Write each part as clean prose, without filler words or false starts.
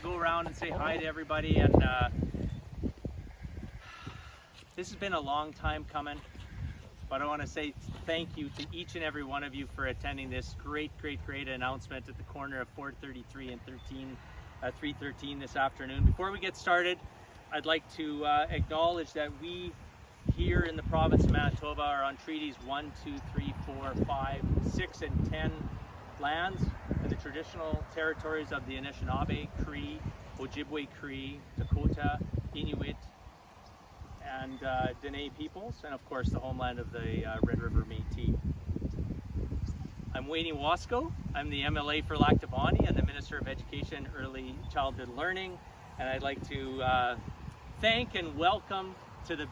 Go around and say hi to everybody, and this has been a long time coming, but I want to say thank you to each and every one of you for attending this great announcement at the corner of 433 and 313 this afternoon. Before we get started, I'd like to acknowledge that we here in the province of Manitoba are on treaties 1, 2, 3, 4, 5, 6, and 10 lands and the traditional territories of the Anishinaabe, Cree, Ojibwe Cree, Dakota, Inuit, and Dene peoples, and of course the homeland of the Red River Métis. I'm Wayne Wasco. I'm the MLA for Lac Du Bonte and the Minister of Education, Early Childhood Learning, and I'd like to thank and welcome to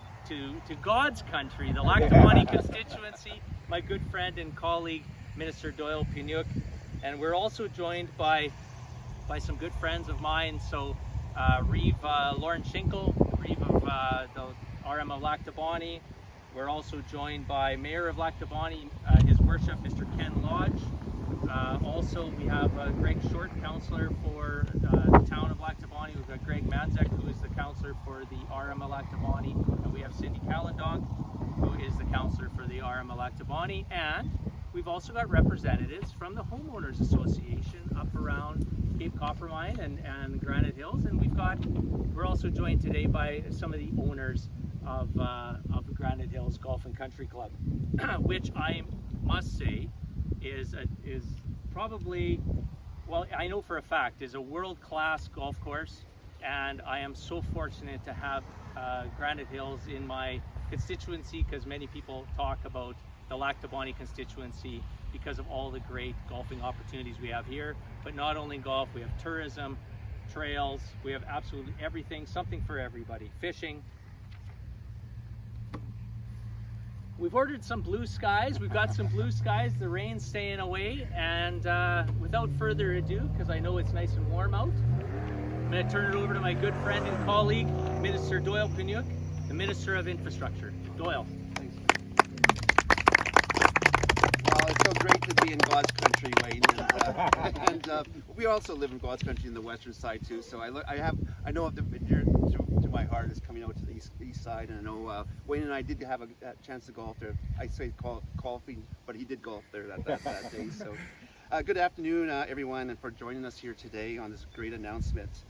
God's country, the Lac Du Bonte constituency, my good friend and colleague, Minister Doyle Piniuk, and we're also joined by some good friends of mine. So Reeve Lauren Schinkel, Reeve of the RM of Lac Du Bonte. We're also joined by Mayor of Lac Du Bonte, His Worship Mr. Ken Lodge. Also we have Greg Short, councillor for the town of Lac Du Bonte. We've got Greg Manzek, who is the councillor for the RM of Lac Du Bonte, and we have Cindy Calendog, who is the councillor for the RM of Lac Du Bonte, and we've also got representatives from the Homeowners Association up around Cape Coppermine and Granite Hills, and we're also joined today by some of the owners of Granite Hills Golf and Country Club, which I must say is probably, well, I know for a fact, is a world-class golf course, and I am so fortunate to have Granite Hills in my constituency, because many people talk about the Lac Du Bonte constituency because of all the great golfing opportunities we have here. But not only golf, we have tourism, trails, we have absolutely everything, something for everybody. Fishing. We've ordered some blue skies. We've got some blue skies. The rain's staying away, and without further ado, because I know it's nice and warm out, I'm going to turn it over to my good friend and colleague, Minister Doyle Piniuk, the Minister of Infrastructure. Doyle. Well, it's so great to be in God's country, Wayne, and we also live in God's country in the western side too. So I know of the vineyard to my heart is coming out to the east side, and I know Wayne and I did have a chance to golf there. I say golfing, but he did golf there that day. So good afternoon, everyone, and for joining us here today on this great announcement.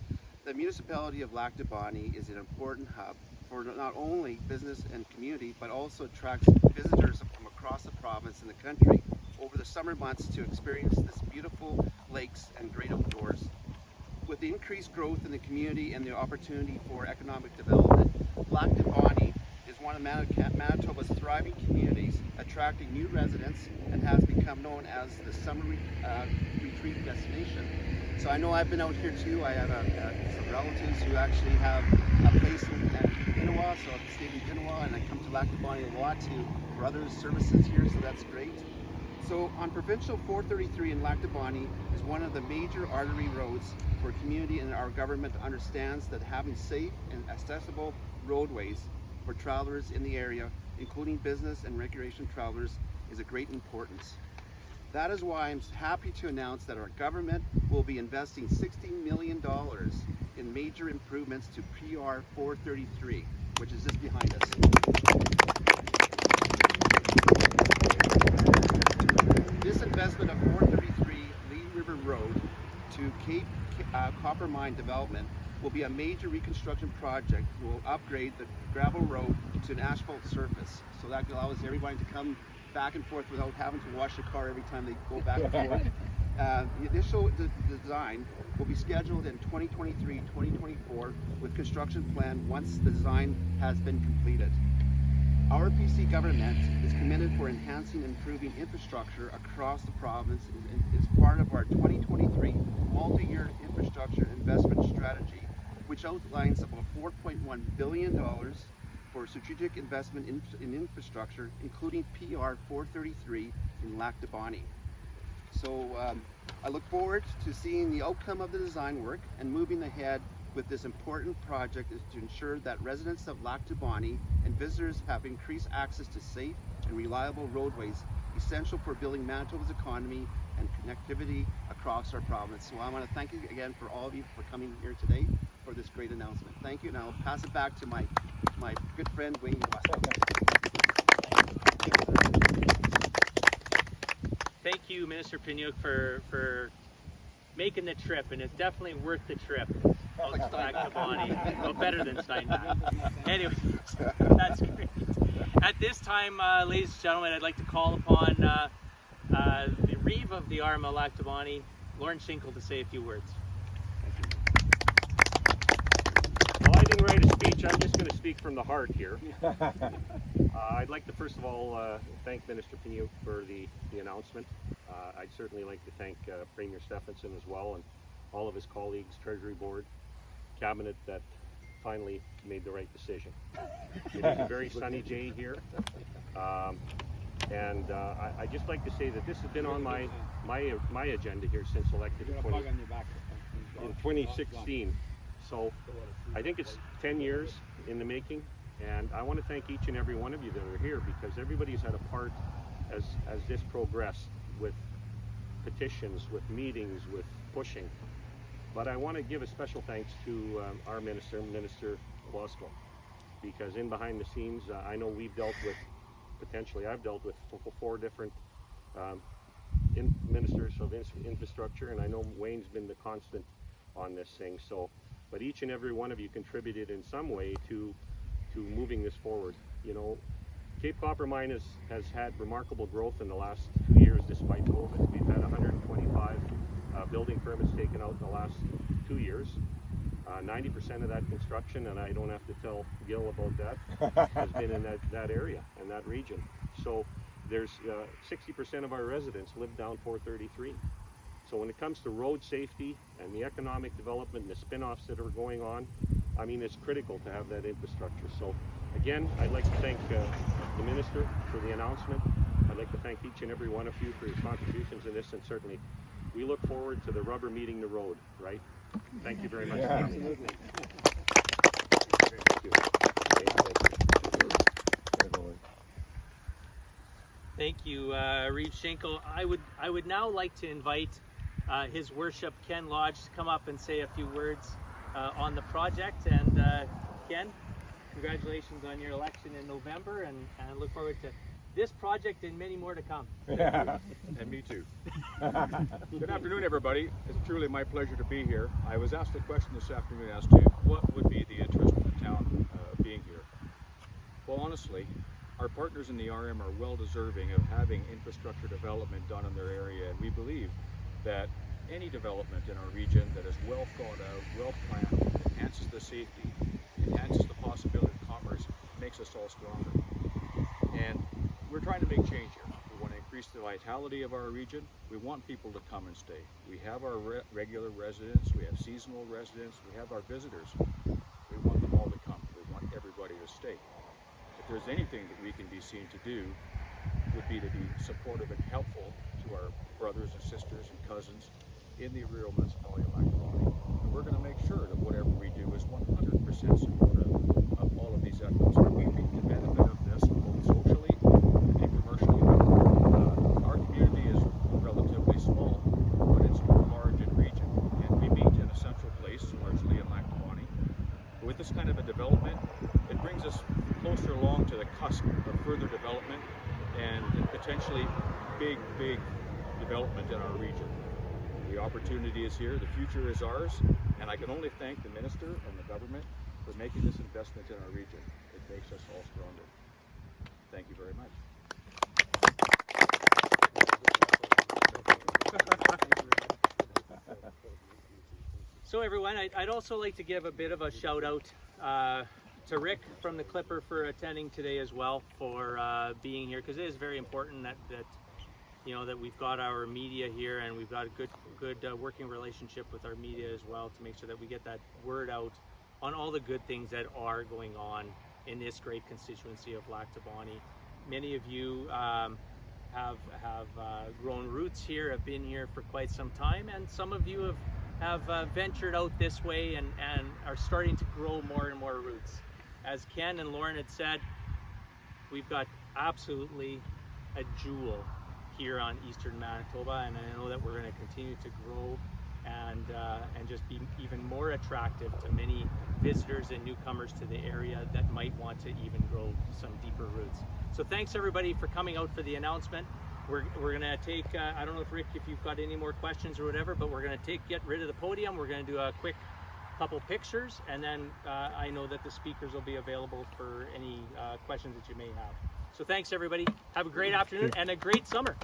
The municipality of Lac Du Bonte is an important hub for not only business and community, but also attracts visitors from across the province and the country over the summer months to experience this beautiful lakes and great outdoors. With the increased growth in the community and the opportunity for economic development, Lac Du Bonte is one of Manitoba's thriving communities, attracting new residents, and has become known as the summer retreat destination. So I know I've been out here too. I have some relatives who actually have a place in Pinawa, so I've stayed in Pinawa, and I come to Lac Du Bonte a lot for other services here, so that's great. So on Provincial 433 in Lac Du Bonte is one of the major artery roads for community, and our government understands that having safe and accessible roadways for travelers in the area, including business and recreation travelers, is a great importance. That is why I'm happy to announce that our government will be investing $60 million in major improvements to PR 433, which is just behind us. This investment of 433 Lee River Road to Cape Coppermine development will be a major reconstruction project that will upgrade the gravel road to an asphalt surface. So that allows everybody to come back and forth without having to wash the car every time they go back and forth. The initial design will be scheduled in 2023-2024 with construction plan once the design has been completed. Our PC government is committed for enhancing and improving infrastructure across the province as part of our 2023 multi-year infrastructure investment strategy, which outlines about $4.1 billion for strategic investment in infrastructure, including PR 433 in Lac Du Bonte. So I look forward to seeing the outcome of the design work, and moving ahead with this important project is to ensure that residents of Lac Du Bonte and visitors have increased access to safe and reliable roadways, essential for building Manitoba's economy and connectivity across our province. So I want to thank you again for all of you for coming here today for this great announcement. Thank you, and I'll pass it back to my good friend Wayne West. Thank you, Minister Piniuk, for making the trip, and it's definitely worth the trip. Back to Bonnie. Well, better than Steinbach. Anyway, that's great. At this time, ladies and gentlemen, I'd like to call upon the Reeve of the Arma Lac de Bonnie, Lauren Schinkel, to say a few words. Well, I didn't write a speech. I'm just going to speak from the heart here. I'd like to first of all thank Minister Piniuk for the announcement. I'd certainly like to thank Premier Stephenson as well, and all of his colleagues, Treasury Board, Cabinet, that finally made the right decision. It is a very sunny day here, and I'd just like to say that this has been on my agenda here since elected in 2016. So I think it's 10 years in the making, and I want to thank each and every one of you that are here, because everybody's had a part as this progressed, with petitions, with meetings, with pushing. But I want to give a special thanks to our Minister Blasco, because in behind the scenes, I know I've dealt with 4 different ministers of infrastructure, and I know Wayne's been the constant on this thing. So, but each and every one of you contributed in some way to moving this forward. You know, Cape Copper Mine has had remarkable growth in the last 2 years despite COVID. We've had 125 building permits taken out in the last 2 years. 90% of that construction, and I don't have to tell Gil about that, has been in that area, in that region. So there's 60% of our residents live down 433. So when it comes to road safety and the economic development and the spin-offs that are going on, I mean, it's critical to have that infrastructure. So again, I'd like to thank the Minister for the announcement. I'd like to thank each and every one of you for your contributions in this, and certainly we look forward to the rubber meeting the road, right? Thank you very much. Yeah. Absolutely. Thank you, Reeve Schinkel. I would now like to invite His Worship Ken Lodge to come up and say a few words on the project. And Ken, congratulations on your election in November, and I look forward to this project and many more to come. And me too. Good afternoon, everybody. It's truly my pleasure to be here. I was asked a question this afternoon as to what would be the interest of the town being here. Well, honestly, our partners in the RM are well deserving of having infrastructure development done in their area, and we believe that any development in our region that is well thought out, well planned, enhances the safety, enhances the possibility of commerce, makes us all stronger. And we're trying to make change here. We want to increase the vitality of our region. We want people to come and stay. We have our regular residents, we have seasonal residents, we have our visitors. We want them all to come. We want everybody to stay. If there's anything that we can be seen to do, would be to be supportive and helpful to our brothers and sisters and cousins in the rural municipality of Lac de Bonnie. And we're going to make sure that whatever we do is 100% supportive of all of these efforts. And we reap the benefit of this both socially and commercially. Our community is relatively small, but it's large in region. And we meet in a central place, largely in Lac de Bonnie. With this kind of a development, it brings us closer along to the cusp of further development and potentially big development in our region. The opportunity is here, the future is ours, and I can only thank the Minister and the government for making this investment in our region. It makes us all stronger. Thank you very much. So everyone, I'd also like to give a bit of a shout out to Rick from the Clipper for attending today as well, for being here, because it is very important that you know that we've got our media here, and we've got a good working relationship with our media as well, to make sure that we get that word out on all the good things that are going on in this great constituency of Lac de Bonnie. Many of you have grown roots here, have been here for quite some time, and some of you have ventured out this way and are starting to grow more and more roots. As Ken and Lauren had said, we've got absolutely a jewel here on Eastern Manitoba, and I know that we're going to continue to grow and just be even more attractive to many visitors and newcomers to the area that might want to even grow some deeper roots. So thanks everybody for coming out for the announcement. We're gonna take, I don't know if Rick, if you've got any more questions or whatever, but we're gonna get rid of the podium. We're gonna do a quick couple pictures, and then I know that the speakers will be available for any questions that you may have. So thanks everybody. Have a great afternoon and a great summer.